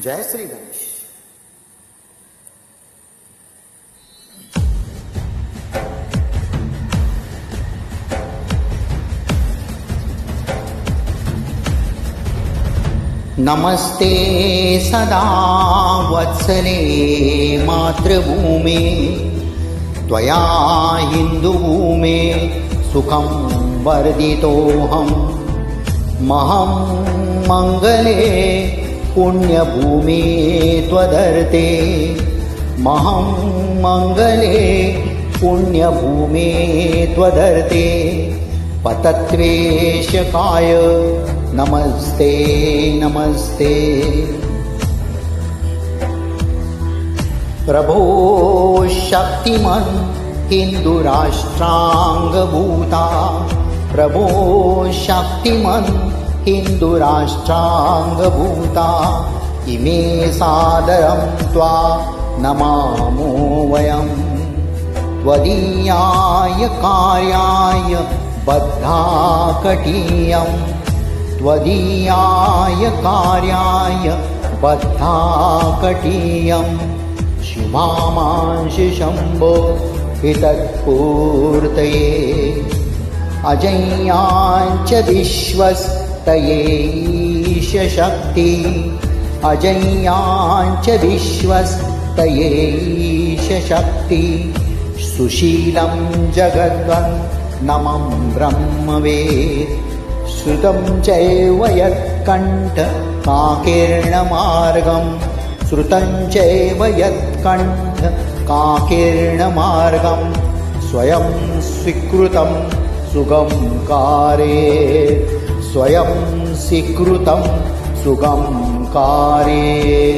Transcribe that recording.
जय श्री गणेश। नमस्ते सदा वत्सले मातृभूमे, त्वया हिन्दुभूमे सुखं वर्धितोऽहम्। महं मङ्गले पुण्यभूमे त्वदर्थे, महं मङ्गले पुण्यभूमे त्वदर्थे। पतत्वेशकाय नमस्ते नमस्ते। प्रभो शक्तिमन् हिन्दुराष्ट्राङ्गभूता, प्रभो शक्तिमन् हिन्दुराष्ट्राङ्गभूता। इमे सादरं त्वा नमामो वयं, त्वदीयाय कार्याय बद्धाकटीयम्, त्वदीयाय कार्याय बद्धाकटीयम्। शुभामांसि शम्भो हितत्पूर्तये, अजय्याञ्च विश्वस्तये ईश शक्ति, अजय्याञ्च विश्वस्तये ईश शक्ति। सुशीलं जगद्वन्नमं ब्रह्मवेत्, श्रुतं चैव यत्कण्ठकाकीर्णमार्गं, श्रुतं चैव यत्कण्ठकाकीर्णमार्गं। स्वयं स्वीकृतं सुगं कारयेत्, स्वयं स्वीकृतं सुगं कारयेत्।